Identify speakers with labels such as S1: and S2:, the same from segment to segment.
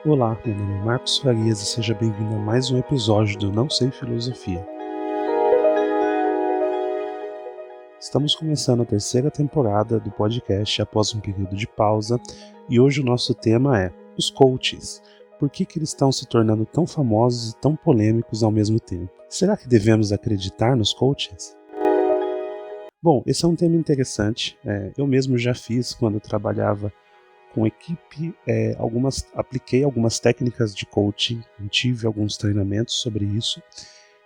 S1: Olá, meu nome é Marcos Farias e seja bem-vindo a mais um episódio do Não Sei Filosofia. Estamos começando a terceira temporada do podcast após um período de pausa e hoje o nosso tema é os coaches. Por que eles estão se tornando tão famosos e tão polêmicos ao mesmo tempo? Será que devemos acreditar nos coaches? Bom, esse é um tema interessante. Eu mesmo já fiz quando eu trabalhava com equipe, apliquei algumas técnicas de coaching, tive alguns treinamentos sobre isso.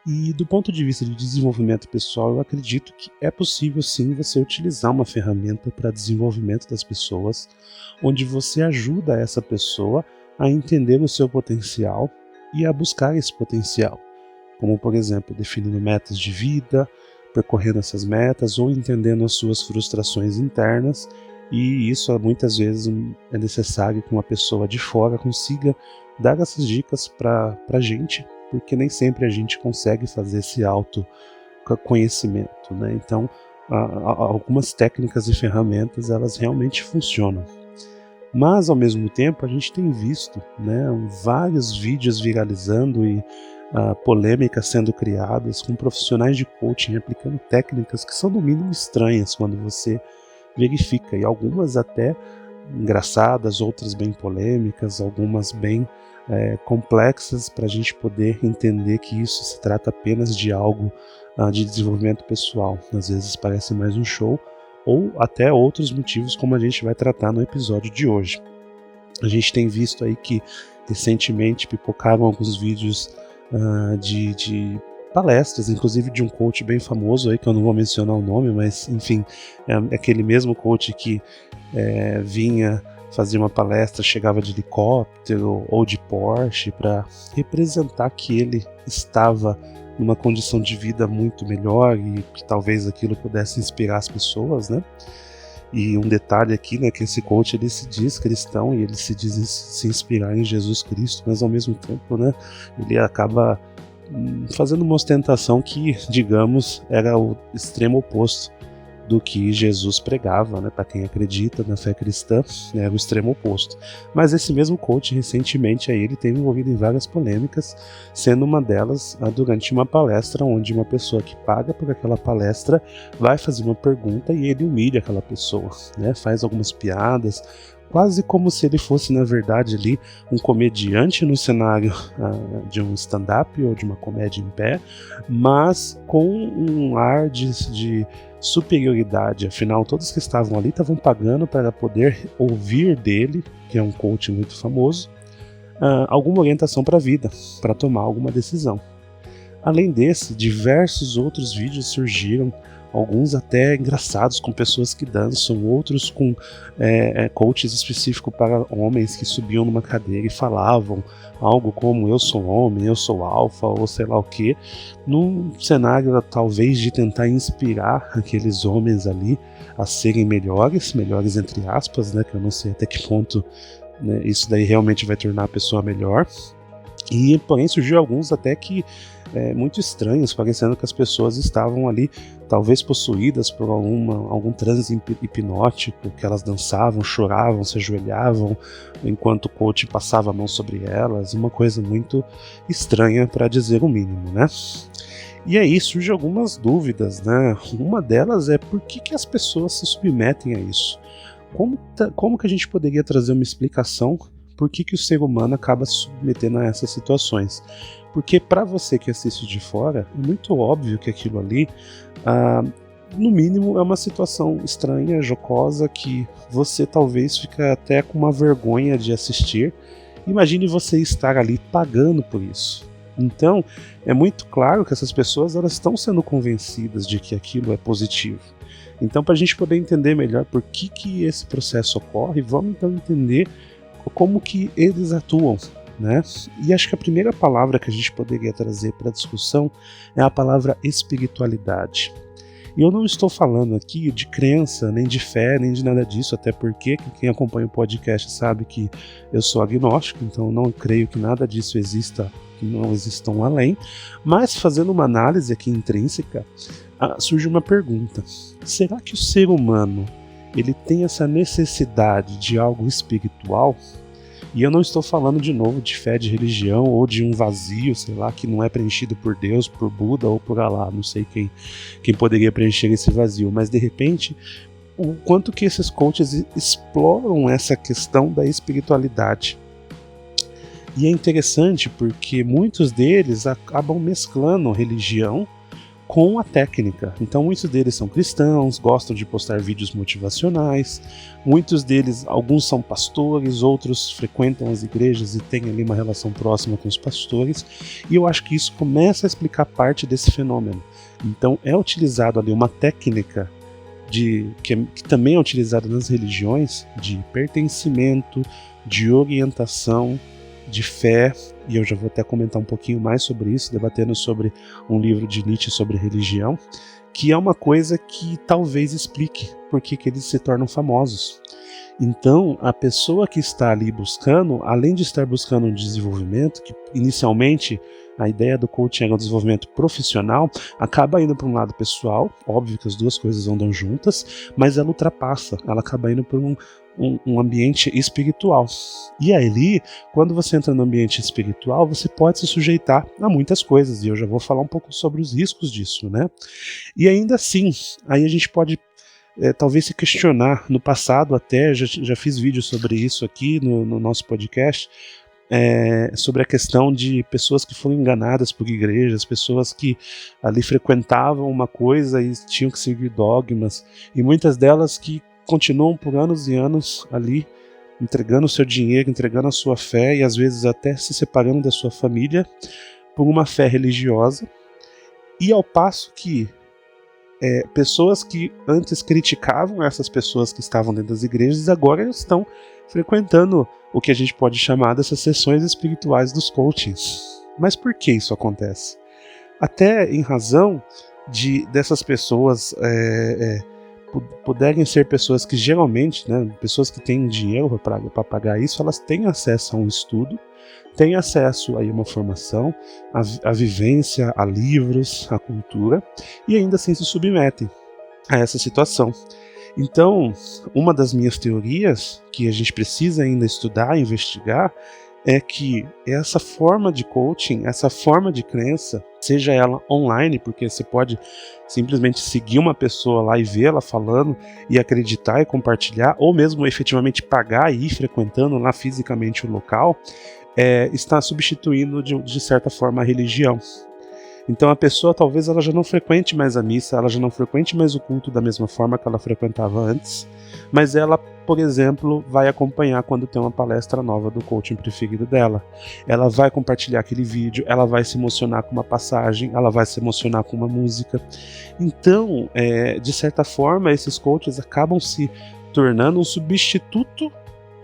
S1: E do ponto de vista de desenvolvimento pessoal, eu acredito que é possível sim você utilizar uma ferramenta para desenvolvimento das pessoas, onde você ajuda essa pessoa a entender o seu potencial e a buscar esse potencial. Como, por exemplo, definindo metas de vida, percorrendo essas metas ou entendendo as suas frustrações internas. E isso muitas vezes é necessário que uma pessoa de fora consiga dar essas dicas para a gente, porque nem sempre a gente consegue fazer esse autoconhecimento, né? Então, algumas técnicas e ferramentas, elas realmente funcionam. Mas, ao mesmo tempo, a gente tem visto, né, vários vídeos viralizando e polêmicas sendo criadas com profissionais de coaching aplicando técnicas que são no mínimo estranhas quando você verifica, e algumas até engraçadas, outras bem polêmicas, algumas bem complexas, para a gente poder entender que isso se trata apenas de algo de desenvolvimento pessoal. Às vezes parece mais um show, ou até outros motivos, como a gente vai tratar no episódio de hoje. A gente tem visto aí que recentemente pipocaram alguns vídeos de palestras, inclusive de um coach bem famoso aí, que eu não vou mencionar o nome, mas enfim, é aquele mesmo coach que vinha fazer uma palestra, chegava de helicóptero ou de Porsche para representar que ele estava numa condição de vida muito melhor e que talvez aquilo pudesse inspirar as pessoas, né? E um detalhe aqui, né, que esse coach ele se diz cristão e ele se diz se inspirar em Jesus Cristo, mas ao mesmo tempo, né, ele acaba fazendo uma ostentação que, digamos, era o extremo oposto do que Jesus pregava, né? Para quem acredita na fé cristã, era o extremo oposto. Mas esse mesmo coach, recentemente, aí, ele teve envolvido em várias polêmicas, sendo uma delas durante uma palestra, onde uma pessoa que paga por aquela palestra vai fazer uma pergunta e ele humilha aquela pessoa, né? Faz algumas piadas, quase como se ele fosse, na verdade, ali um comediante no cenário de um stand-up ou de uma comédia em pé, mas com um ar de superioridade. Afinal, todos que estavam ali estavam pagando para poder ouvir dele, que é um coach muito famoso, alguma orientação para a vida, para tomar alguma decisão. Além desse, diversos outros vídeos surgiram, alguns até engraçados, com pessoas que dançam, outros com coaches específicos para homens que subiam numa cadeira e falavam algo como eu sou homem, eu sou alfa, ou sei lá o que, num cenário talvez de tentar inspirar aqueles homens ali a serem melhores entre aspas, né, que eu não sei até que ponto, né, isso daí realmente vai tornar a pessoa melhor. E porém surgiu alguns até que muito estranhos, parecendo que as pessoas estavam ali talvez possuídas por algum transe hipnótico, que elas dançavam, choravam, se ajoelhavam enquanto o coach passava a mão sobre elas, uma coisa muito estranha, para dizer o mínimo, né? E aí surgem algumas dúvidas, né? Uma delas é por que as pessoas se submetem a isso? Como que a gente poderia trazer uma explicação por que o ser humano acaba se submetendo a essas situações? Porque para você que assiste de fora, é muito óbvio que aquilo ali, no mínimo, é uma situação estranha, jocosa, que você talvez fica até com uma vergonha de assistir. Imagine você estar ali pagando por isso. Então, é muito claro que essas pessoas elas estão sendo convencidas de que aquilo é positivo. Então, para a gente poder entender melhor por que esse processo ocorre, vamos então entender como que eles atuam, né? E acho que a primeira palavra que a gente poderia trazer para a discussão é a palavra espiritualidade. E eu não estou falando aqui de crença, nem de fé, nem de nada disso, até porque quem acompanha o podcast sabe que eu sou agnóstico, então não creio que nada disso exista, que não existam além. Mas fazendo uma análise aqui intrínseca, surge uma pergunta: será que o ser humano ele tem essa necessidade de algo espiritual. E eu não estou falando de novo de fé, de religião ou de um vazio, sei lá, que não é preenchido por Deus, por Buda ou por Allah, não sei quem poderia preencher esse vazio, mas de repente o quanto que esses coaches exploram essa questão da espiritualidade. E é interessante porque muitos deles acabam mesclando religião com a técnica. Então muitos deles são cristãos, gostam de postar vídeos motivacionais, muitos deles, alguns são pastores, outros frequentam as igrejas e têm ali uma relação próxima com os pastores, e eu acho que isso começa a explicar parte desse fenômeno. Então é utilizado ali uma técnica que também é utilizada nas religiões, de pertencimento, de orientação, de fé, e eu já vou até comentar um pouquinho mais sobre isso, debatendo sobre um livro de Nietzsche sobre religião, que é uma coisa que talvez explique por que eles se tornam famosos. Então, a pessoa que está ali buscando, além de estar buscando um desenvolvimento, que inicialmente a ideia do coaching era um desenvolvimento profissional, acaba indo para um lado pessoal, óbvio que as duas coisas andam juntas, mas ela ultrapassa, ela acaba indo para um ambiente espiritual. E aí, quando você entra no ambiente espiritual, você pode se sujeitar a muitas coisas, e eu já vou falar um pouco sobre os riscos disso, né? E ainda assim, aí a gente pode talvez se questionar. No passado até, já fiz vídeo sobre isso aqui no nosso podcast, sobre a questão de pessoas que foram enganadas por igrejas, pessoas que ali frequentavam uma coisa e tinham que seguir dogmas, e muitas delas que continuam por anos e anos ali, entregando o seu dinheiro, entregando a sua fé, e às vezes até se separando da sua família por uma fé religiosa, e ao passo que pessoas que antes criticavam essas pessoas que estavam dentro das igrejas, agora estão frequentando o que a gente pode chamar dessas sessões espirituais dos coachings. Mas por que isso acontece? Até em razão dessas pessoas puderem ser pessoas que geralmente, né, pessoas que têm dinheiro para pagar isso, elas têm acesso a um estudo, têm acesso a uma formação, a vivência, a livros, a cultura, e ainda assim se submetem a essa situação. Então, uma das minhas teorias, que a gente precisa ainda estudar, investigar, é que essa forma de coaching, essa forma de crença, seja ela online, porque você pode simplesmente seguir uma pessoa lá e ver ela falando e acreditar e compartilhar, ou mesmo efetivamente pagar e ir frequentando lá fisicamente o local, está substituindo de certa forma a religião. Então a pessoa talvez ela já não frequente mais a missa, ela já não frequente mais o culto da mesma forma que ela frequentava antes, mas ela, por exemplo, vai acompanhar quando tem uma palestra nova do coaching preferido dela. Ela vai compartilhar aquele vídeo, ela vai se emocionar com uma passagem, ela vai se emocionar com uma música. Então, de certa forma, esses coaches acabam se tornando um substituto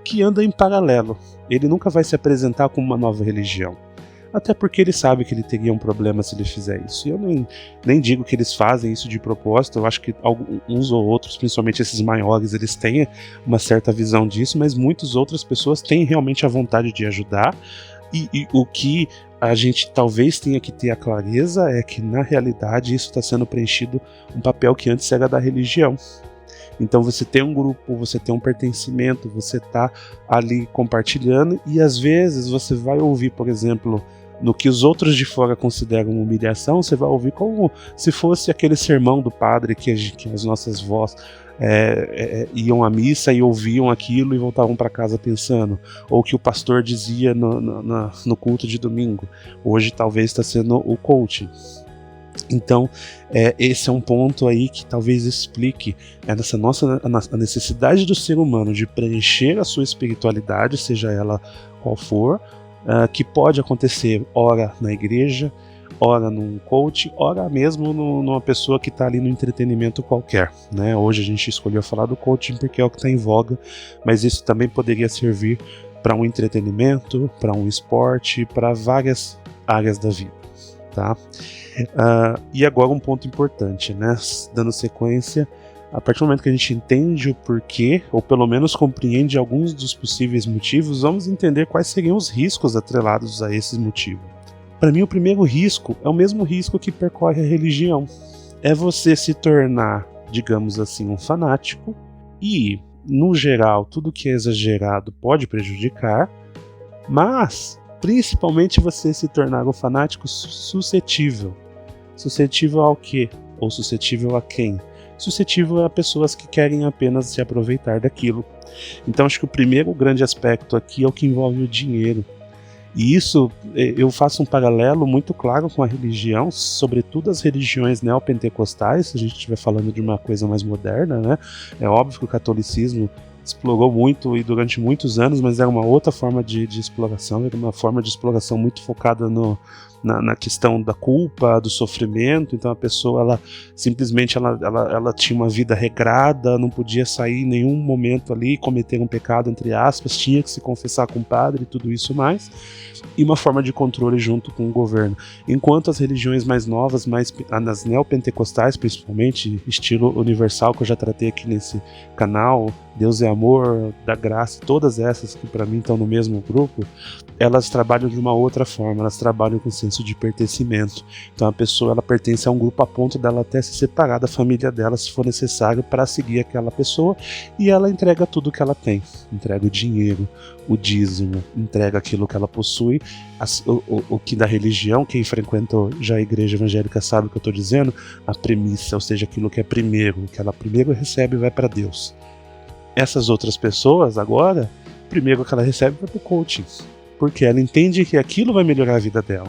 S1: que anda em paralelo. Ele nunca vai se apresentar como uma nova religião. Até porque ele sabe que ele teria um problema se ele fizer isso. E eu nem digo que eles fazem isso de propósito, eu acho que uns ou outros, principalmente esses maiores, eles têm uma certa visão disso, mas muitas outras pessoas têm realmente a vontade de ajudar, e o que a gente talvez tenha que ter a clareza é que, na realidade, isso está sendo preenchido um papel que antes era da religião. Então você tem um grupo, você tem um pertencimento, você está ali compartilhando, e às vezes você vai ouvir, por exemplo, no que os outros de fora consideram humilhação, você vai ouvir como se fosse aquele sermão do padre que as nossas vós iam à missa e ouviam aquilo e voltavam para casa pensando, ou que o pastor dizia no culto de domingo. Hoje talvez está sendo o coaching. Então, esse é um ponto aí que talvez explique a necessidade do ser humano de preencher a sua espiritualidade, seja ela qual for, que pode acontecer ora na igreja, ora num coach, ora mesmo numa pessoa que está ali no entretenimento qualquer, né? Hoje a gente escolheu falar do coaching porque é o que está em voga, mas isso também poderia servir para um entretenimento, para um esporte, para várias áreas da vida, tá? E agora um ponto importante, né? Dando sequência, a partir do momento que a gente entende o porquê, ou pelo menos compreende alguns dos possíveis motivos, vamos entender quais seriam os riscos atrelados a esses motivos. Para mim, o primeiro risco é o mesmo risco que percorre a religião. É você se tornar, digamos assim, um fanático E, no geral, tudo que é exagerado pode prejudicar, mas principalmente você se tornar um fanático suscetível. Suscetível ao quê? Ou suscetível a quem? Suscetível a pessoas que querem apenas se aproveitar daquilo. Então acho que o primeiro grande aspecto aqui é o que envolve o dinheiro. E isso, eu faço um paralelo muito claro com a religião, sobretudo as religiões neopentecostais, se a gente estiver falando de uma coisa mais moderna, né? É óbvio que o catolicismo explorou muito e durante muitos anos, mas era uma outra forma de exploração, era uma forma de exploração muito focada na questão da culpa, do sofrimento. Então a pessoa, ela simplesmente ela tinha uma vida regrada, não podia sair em nenhum momento ali, cometer um pecado, entre aspas, tinha que se confessar com o padre e tudo isso mais, e uma forma de controle junto com o governo. Enquanto as religiões mais novas, nas neopentecostais principalmente, estilo universal, que eu já tratei aqui nesse canal, Deus é amor, da graça, todas essas que para mim estão no mesmo grupo, elas trabalham de uma outra forma, elas trabalham com senso de pertencimento. Então a pessoa, ela pertence a um grupo a ponto dela até se separar da família dela se for necessário para seguir aquela pessoa, e ela entrega tudo que ela tem, entrega o dinheiro, o dízimo, entrega aquilo que ela possui, o que da religião, quem frequentou já a igreja evangélica sabe o que eu estou dizendo, a premissa, ou seja, aquilo que é primeiro, o que ela primeiro recebe vai para Deus. Essas outras pessoas agora, primeiro que ela recebe vai para o coaching, porque ela entende que aquilo vai melhorar a vida dela.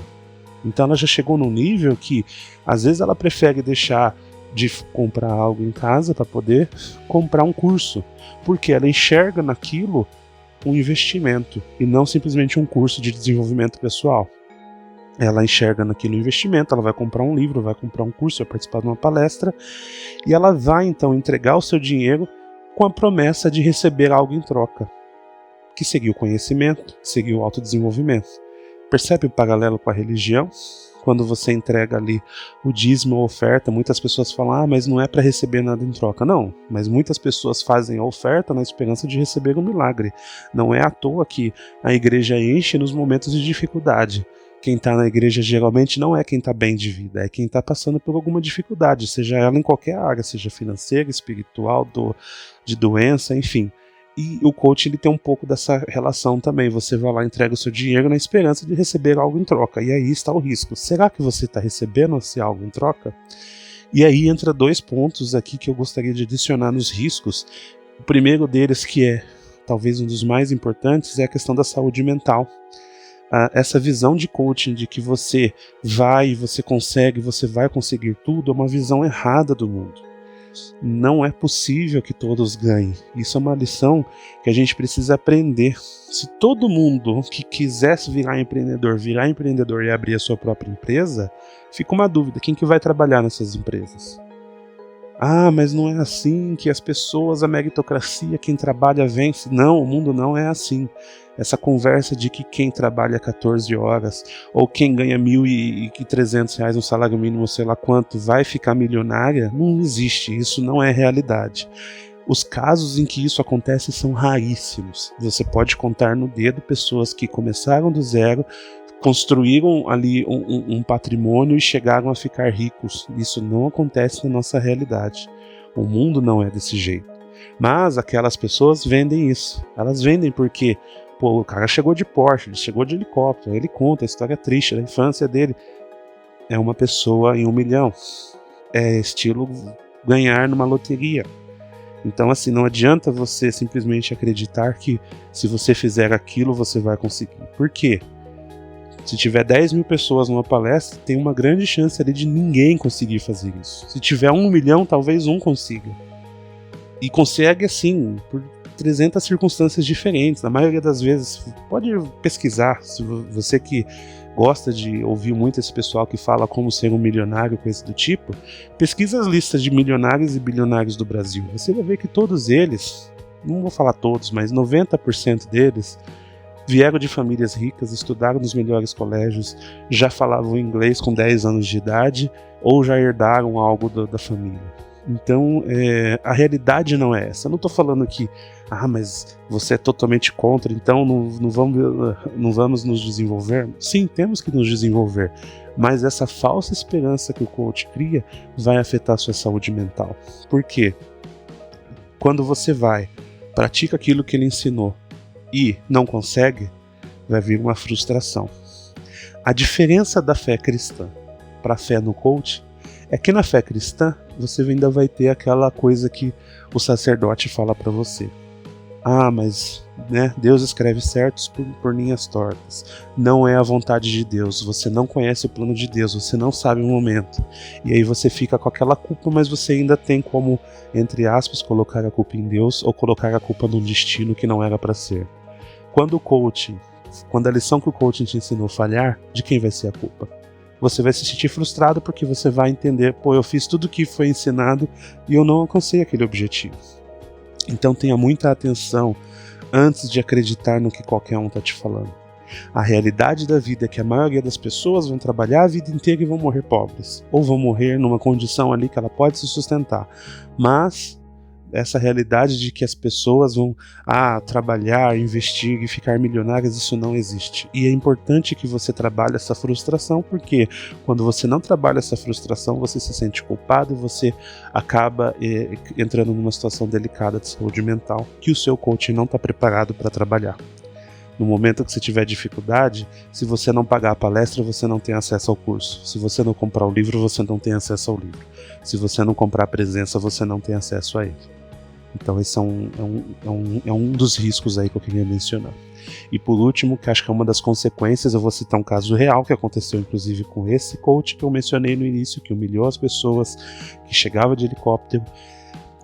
S1: Então ela já chegou num nível que às vezes ela prefere deixar de comprar algo em casa para poder comprar um curso, porque ela enxerga naquilo um investimento e não simplesmente um curso de desenvolvimento pessoal. Ela enxerga naquilo um investimento, ela vai comprar um livro, vai comprar um curso, vai participar de uma palestra, e ela vai então entregar o seu dinheiro com a promessa de receber algo em troca, que seria o conhecimento, que seria o autodesenvolvimento. Percebe o paralelo com a religião? Quando você entrega ali o dízimo ou oferta, muitas pessoas falam, mas não é para receber nada em troca. Não, mas muitas pessoas fazem a oferta na esperança de receber um milagre. Não é à toa que a igreja enche nos momentos de dificuldade. Quem está na igreja geralmente não é quem está bem de vida, é quem está passando por alguma dificuldade, seja ela em qualquer área, seja financeira, espiritual, de doença, enfim. E o coach, ele tem um pouco dessa relação também. Você vai lá e entrega o seu dinheiro na esperança de receber algo em troca. E aí está o risco. Será que você está recebendo esse algo em troca? E aí entra dois pontos aqui que eu gostaria de adicionar nos riscos. O primeiro deles, que é talvez um dos mais importantes, é a questão da saúde mental. Essa visão de coaching de que você vai conseguir tudo, é uma visão errada do mundo. Não é possível que todos ganhem. Isso é uma lição que a gente precisa aprender. Se todo mundo que quisesse virar empreendedor e abrir a sua própria empresa, fica uma dúvida, quem que vai trabalhar nessas empresas? Mas não é assim que as pessoas, a meritocracia, quem trabalha vence. Não, o mundo não é assim. Essa conversa de que quem trabalha 14 horas ou quem ganha R$1.300 no salário mínimo, sei lá quanto, vai ficar milionária, não existe. Isso não é realidade. Os casos em que isso acontece são raríssimos. Você pode contar no dedo pessoas que começaram do zero, construíram ali um patrimônio e chegaram a ficar ricos. Isso não acontece na nossa realidade. O mundo não é desse jeito. Mas aquelas pessoas vendem isso. Elas vendem porque o cara chegou de Porsche, ele chegou de helicóptero, ele conta a história triste da infância dele. É uma pessoa em 1 milhão. É estilo ganhar numa loteria. Então, assim, não adianta você simplesmente acreditar que se você fizer aquilo, você vai conseguir. Por quê? Se tiver 10 mil pessoas numa palestra, tem uma grande chance ali de ninguém conseguir fazer isso. Se tiver 1 milhão, talvez um consiga. E consegue, assim, por 300 circunstâncias diferentes. Na maioria das vezes, pode pesquisar, se você que gosta de ouvir muito esse pessoal que fala como ser um milionário, coisa do tipo, pesquisa as listas de milionários e bilionários do Brasil. Você vai ver que todos eles, não vou falar todos, mas 90% deles, vieram de famílias ricas, estudaram nos melhores colégios, já falavam inglês com 10 anos de idade ou já herdaram algo da família. Então, a realidade não é essa. Eu não estou falando que, mas você é totalmente contra, então não vamos nos desenvolver. Sim, temos que nos desenvolver, mas essa falsa esperança que o coach cria vai afetar a sua saúde mental. Por quê? quando você pratica aquilo que ele ensinou e não consegue, vai vir uma frustração. A diferença da fé cristã para a fé no coach é que na fé cristã você ainda vai ter aquela coisa que o sacerdote fala para você. Mas Deus escreve certos por linhas tortas. Não é a vontade de Deus, você não conhece o plano de Deus, você não sabe o momento. E aí você fica com aquela culpa, mas você ainda tem como, entre aspas, colocar a culpa em Deus ou colocar a culpa num destino que não era para ser. Quando a lição que o coaching te ensinou falhar, de quem vai ser a culpa? Você vai se sentir frustrado porque você vai entender, eu fiz tudo o que foi ensinado e eu não alcancei aquele objetivo. Então tenha muita atenção antes de acreditar no que qualquer um está te falando. A realidade da vida é que a maioria das pessoas vão trabalhar a vida inteira e vão morrer pobres. Ou vão morrer numa condição ali que ela pode se sustentar. Mas essa realidade de que as pessoas vão trabalhar, investir e ficar milionárias, isso não existe. E é importante que você trabalhe essa frustração, porque quando você não trabalha essa frustração, você se sente culpado e você acaba entrando numa situação delicada de saúde mental que o seu coaching não está preparado para trabalhar. No momento que você tiver dificuldade, se você não pagar a palestra, você não tem acesso ao curso. Se você não comprar o livro, você não tem acesso ao livro. Se você não comprar a presença, você não tem acesso a ele. Então esse é um dos riscos aí que eu queria mencionar. E por último, que acho que é uma das consequências, eu vou citar um caso real que aconteceu inclusive com esse coach que eu mencionei no início, que humilhou as pessoas, que chegava de helicóptero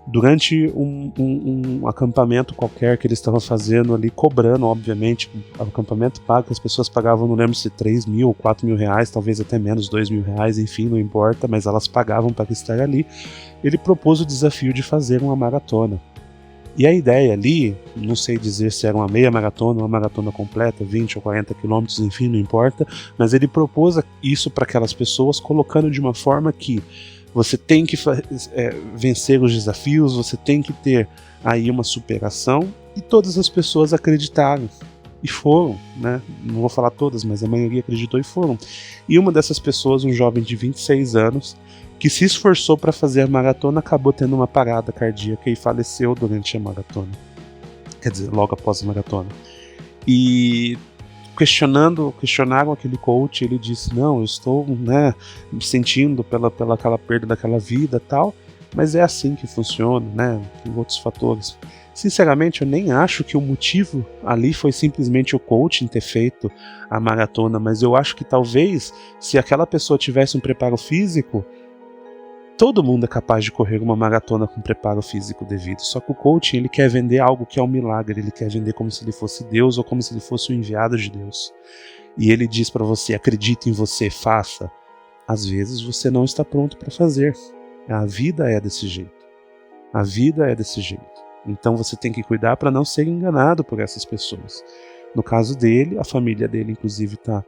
S1: durante um acampamento qualquer que eles estavam fazendo ali, cobrando, obviamente, o acampamento pago, que as pessoas pagavam, não lembro se 3 mil ou 4 mil reais, talvez até menos, 2 mil reais, enfim, não importa, mas elas pagavam para estar ali. Ele propôs o desafio de fazer uma maratona. E a ideia ali, não sei dizer se era uma meia maratona, uma maratona completa, 20 ou 40 quilômetros, enfim, não importa, mas ele propôs isso para aquelas pessoas, colocando de uma forma que você tem que vencer os desafios, você tem que ter aí uma superação, e todas as pessoas acreditaram e foram, não vou falar todas, mas a maioria acreditou e foram. E uma dessas pessoas, um jovem de 26 anos, que se esforçou para fazer a maratona, acabou tendo uma parada cardíaca e faleceu durante a maratona. Quer dizer, logo após a maratona. E questionaram aquele coach, ele disse, não, eu estou me sentindo pela aquela perda daquela vida e tal, mas é assim que funciona, tem outros fatores. Sinceramente, eu nem acho que o motivo ali foi simplesmente o coaching ter feito a maratona, mas eu acho que talvez, se aquela pessoa tivesse um preparo físico, todo mundo é capaz de correr uma maratona com preparo físico devido. Só que o coaching, ele quer vender algo que é um milagre, ele quer vender como se ele fosse Deus ou como se ele fosse o enviado de Deus. E ele diz para você, acredite em você, faça. Às vezes você não está pronto para fazer. A vida é desse jeito. A vida é desse jeito. Então você tem que cuidar para não ser enganado por essas pessoas. No caso dele, a família dele inclusive está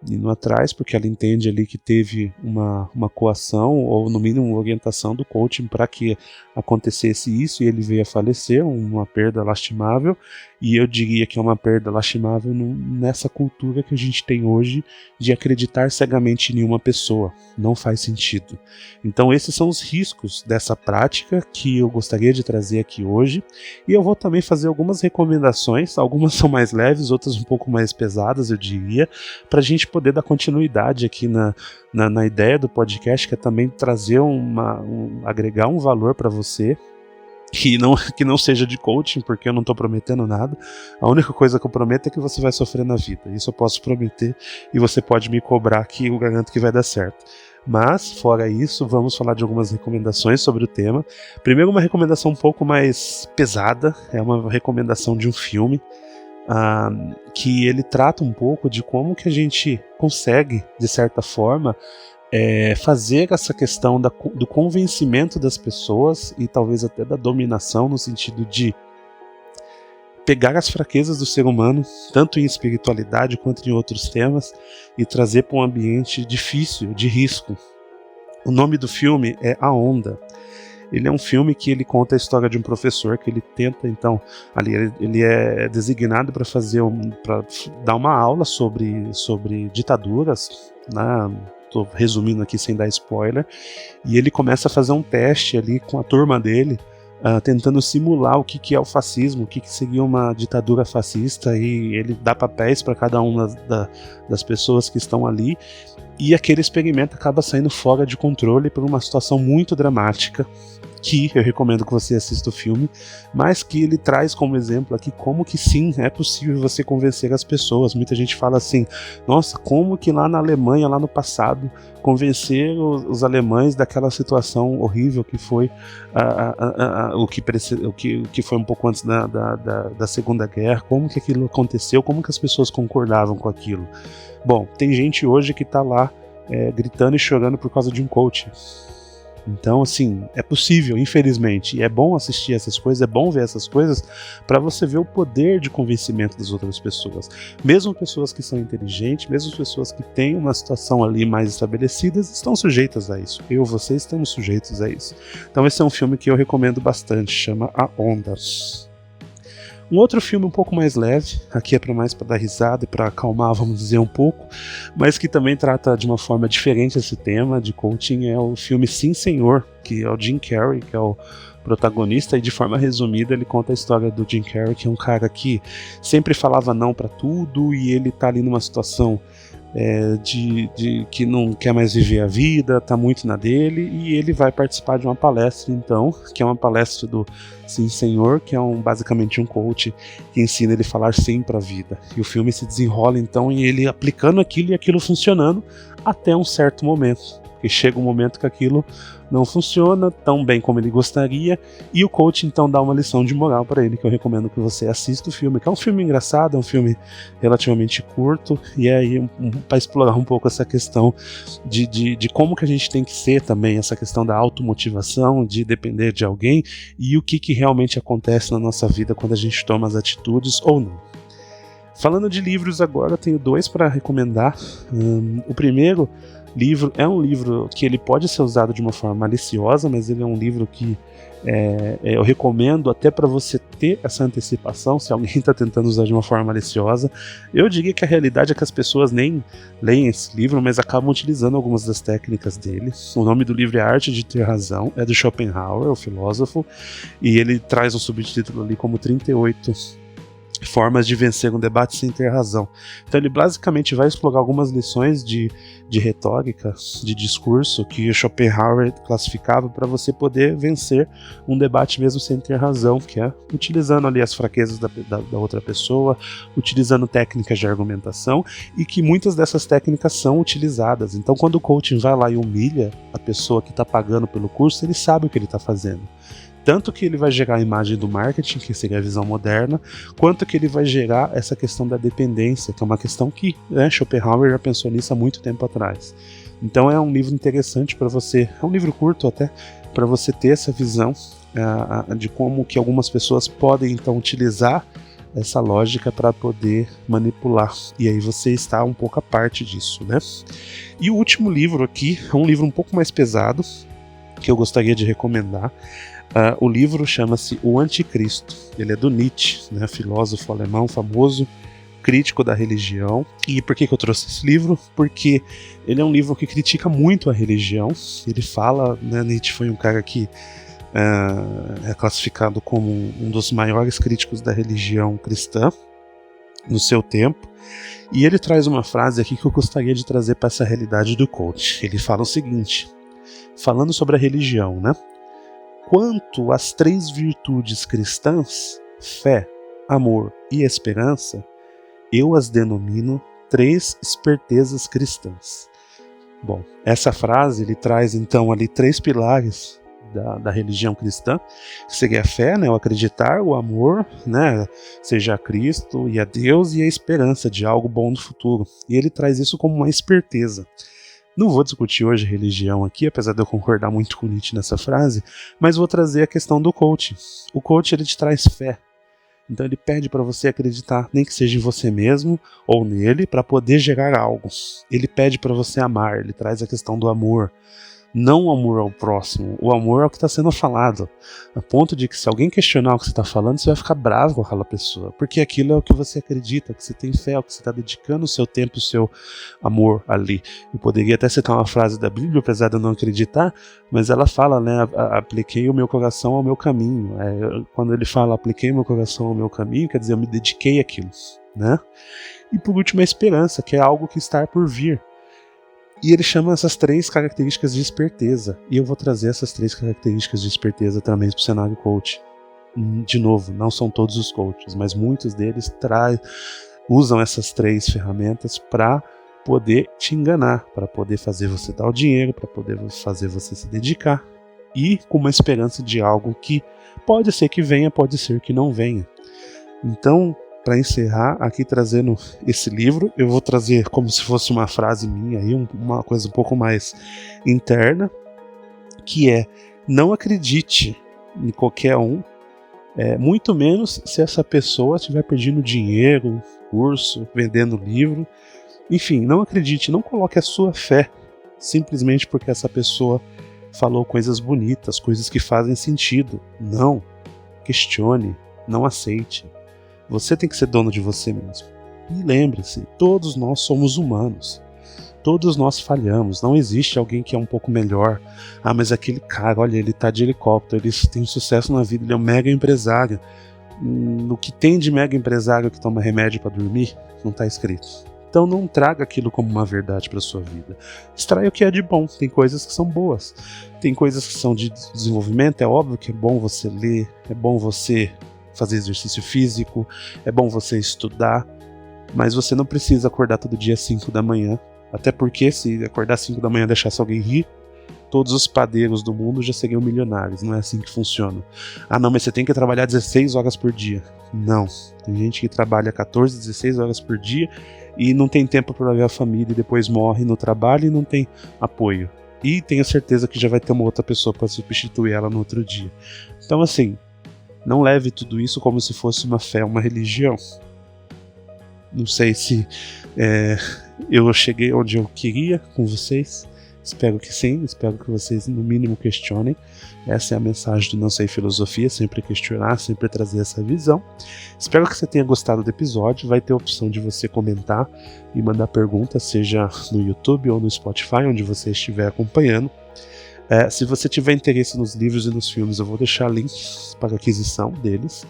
S1: indo atrás, porque ela entende ali que teve uma coação, ou no mínimo uma orientação do coaching para que acontecesse isso, e ele veio a falecer, uma perda lastimável, e eu diria que é uma perda lastimável nessa cultura que a gente tem hoje de acreditar cegamente em uma pessoa. Não faz sentido. Então esses são os riscos dessa prática que eu gostaria de trazer aqui hoje, e eu vou também fazer algumas recomendações, algumas são mais leves, outras um pouco mais pesadas, eu diria, para a gente poder dar continuidade aqui na ideia do podcast, que é também trazer agregar um valor para você, que não seja de coaching, porque eu não estou prometendo nada. A única coisa que eu prometo é que você vai sofrer na vida, isso eu posso prometer, e você pode me cobrar que eu garanto que vai dar certo. Mas, fora isso, vamos falar de algumas recomendações sobre o tema. Primeiro, uma recomendação um pouco mais pesada, é uma recomendação de um filme, que ele trata um pouco de como que a gente consegue, de certa forma, fazer essa questão do convencimento das pessoas e talvez até da dominação, no sentido de pegar as fraquezas do ser humano, tanto em espiritualidade quanto em outros temas, e trazer para um ambiente difícil, de risco. O nome do filme é A Onda. Ele é um filme que ele conta a história de um professor que ele tenta, então, ali ele é designado para dar uma aula sobre ditaduras, estou resumindo aqui sem dar spoiler, e ele começa a fazer um teste ali com a turma dele tentando simular o que é o fascismo, o que seria uma ditadura fascista, e ele dá papéis para cada uma das pessoas que estão ali, e aquele experimento acaba saindo fora de controle por uma situação muito dramática, que eu recomendo que você assista o filme, mas que ele traz como exemplo aqui como que sim, é possível você convencer as pessoas. Muita gente fala assim, nossa, como que lá na Alemanha, lá no passado, convencer os alemães daquela situação horrível que foi o que foi um pouco antes da Segunda Guerra, como que aquilo aconteceu, como que as pessoas concordavam com aquilo. Bom, tem gente hoje que está lá gritando e chorando por causa de um coach. Então, assim, é possível, infelizmente, e é bom assistir essas coisas, é bom ver essas coisas para você ver o poder de convencimento das outras pessoas. Mesmo pessoas que são inteligentes, mesmo pessoas que têm uma situação ali mais estabelecida, estão sujeitas a isso. Você estamos sujeitos a isso. Então esse é um filme que eu recomendo bastante, chama A Onda. Um outro filme um pouco mais leve, aqui é mais para dar risada e para acalmar, vamos dizer, um pouco, mas que também trata de uma forma diferente esse tema de coaching, é o filme Sim Senhor, que é o Jim Carrey, que é o protagonista, e de forma resumida ele conta a história do Jim Carrey, que é um cara que sempre falava não para tudo, e ele tá ali numa situação de que não quer mais viver a vida, tá muito na dele, e ele vai participar de uma palestra, então, que é uma palestra do Sim Senhor, que é basicamente um coach que ensina ele a falar sim para a vida. E o filme se desenrola então em ele aplicando aquilo e aquilo funcionando até um certo momento. Porque chega um momento que aquilo não funciona tão bem como ele gostaria, e o coach então dá uma lição de moral para ele, que eu recomendo que você assista o filme, que é um filme engraçado, é um filme relativamente curto, e é aí para explorar um pouco essa questão de como que a gente tem que ser também, essa questão da automotivação, de depender de alguém, e o que realmente acontece na nossa vida quando a gente toma as atitudes ou não. Falando de livros agora, eu tenho 2 para recomendar. O primeiro livro é um livro que ele pode ser usado de uma forma maliciosa, mas ele é um livro que eu recomendo até para você ter essa antecipação, se alguém está tentando usar de uma forma maliciosa. Eu diria que a realidade é que as pessoas nem leem esse livro, mas acabam utilizando algumas das técnicas dele. O nome do livro é A Arte de Ter Razão, é do Schopenhauer, o filósofo, e ele traz um subtítulo ali como 38 formas de vencer um debate sem ter razão. Então ele basicamente vai explorar algumas lições de retórica, de discurso, que o Schopenhauer classificava para você poder vencer um debate mesmo sem ter razão, que é utilizando ali as fraquezas da outra pessoa, utilizando técnicas de argumentação, e que muitas dessas técnicas são utilizadas. Então quando o coaching vai lá e humilha a pessoa que está pagando pelo curso, ele sabe o que ele está fazendo. Tanto que ele vai gerar a imagem do marketing, que seria a visão moderna, quanto que ele vai gerar essa questão da dependência, que é uma questão que Schopenhauer já pensou nisso há muito tempo atrás. Então é um livro interessante para você, é um livro curto até, para você ter essa visão de como que algumas pessoas podem então utilizar essa lógica para poder manipular, e aí você está um pouco à parte disso, né? E o último livro aqui é um livro um pouco mais pesado, que eu gostaria de recomendar. O livro chama-se O Anticristo. Ele é do Nietzsche, né, filósofo alemão famoso, crítico da religião. E por que eu trouxe esse livro? Porque ele é um livro que critica muito a religião. Ele fala, né, Nietzsche foi um cara que é classificado como um dos maiores críticos da religião cristã no seu tempo. E ele traz uma frase aqui que eu gostaria de trazer para essa realidade do coach. Ele fala o seguinte, falando sobre a religião, né? Quanto às 3 virtudes cristãs, fé, amor e esperança, eu as denomino 3 espertezas cristãs. Bom, essa frase ele traz então ali 3 pilares da religião cristã, que seria a fé, né, o acreditar, o amor, né, seja a Cristo e a Deus, e a esperança de algo bom no futuro. E ele traz isso como uma esperteza. Não vou discutir hoje religião aqui, apesar de eu concordar muito com Nietzsche nessa frase, mas vou trazer a questão do coach. O coach ele te traz fé. Então ele pede para você acreditar, nem que seja em você mesmo ou nele, para poder gerar algo. Ele pede para você amar, ele traz a questão do amor. Não o amor ao próximo, o amor ao que está sendo falado. A ponto de que se alguém questionar o que você está falando, você vai ficar bravo com aquela pessoa. Porque aquilo é o que você acredita, o que você tem fé, o que você está dedicando o seu tempo e o seu amor ali. Eu poderia até citar uma frase da Bíblia, apesar de eu não acreditar, mas ela fala, né, apliquei o meu coração ao meu caminho. Quando ele fala, apliquei o meu coração ao meu caminho, quer dizer, eu me dediquei àquilo, né? E por último, a esperança, que é algo que está por vir. E ele chama essas 3 características de esperteza. E eu vou trazer essas 3 características de esperteza também para o cenário coach. De novo, não são todos os coaches, mas muitos deles usam essas 3 ferramentas para poder te enganar, para poder fazer você dar o dinheiro, para poder fazer você se dedicar. E com uma esperança de algo que pode ser que venha, pode ser que não venha. Então, para encerrar aqui trazendo esse livro, eu vou trazer como se fosse uma frase minha aí, uma coisa um pouco mais interna, que é: não acredite em qualquer um, muito menos se essa pessoa estiver perdendo dinheiro, curso, vendendo livro. Enfim, não acredite, não coloque a sua fé simplesmente porque essa pessoa falou coisas bonitas, coisas que fazem sentido. Não, questione, não aceite. Você tem que ser dono de você mesmo. E lembre-se, todos nós somos humanos. Todos nós falhamos. Não existe alguém que é um pouco melhor. Ah, mas aquele cara, olha, ele tá de helicóptero, ele tem sucesso na vida, ele é um mega empresário. No que tem de mega empresário que toma remédio para dormir, não tá escrito. Então não traga aquilo como uma verdade para sua vida. Extraia o que é de bom. Tem coisas que são boas. Tem coisas que são de desenvolvimento. É óbvio que é bom você ler, é bom você fazer exercício físico, é bom você estudar, mas você não precisa acordar todo dia às 5 da manhã, até porque se acordar às 5 da manhã e deixasse alguém rir, todos os padeiros do mundo já seriam milionários. Não é assim que funciona. Ah não, mas você tem que trabalhar 16 horas por dia. Não, tem gente que trabalha 14, 16 horas por dia e não tem tempo para ver a família e depois morre no trabalho e não tem apoio. E tenho certeza que já vai ter uma outra pessoa para substituir ela no outro dia. Então assim, não leve tudo isso como se fosse uma fé, uma religião. Não sei se eu cheguei onde eu queria com vocês. Espero que sim, espero que vocês no mínimo questionem. Essa é a mensagem do Não Sei Filosofia, sempre questionar, sempre trazer essa visão. Espero que você tenha gostado do episódio. Vai ter a opção de você comentar e mandar perguntas, seja no YouTube ou no Spotify, onde você estiver acompanhando. Se você tiver interesse nos livros e nos filmes, eu vou deixar links para aquisição deles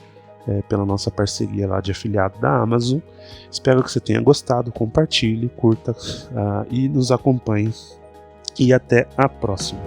S1: pela nossa parceria lá de afiliado da Amazon. Espero que você tenha gostado, compartilhe, curta e nos acompanhe. E até a próxima.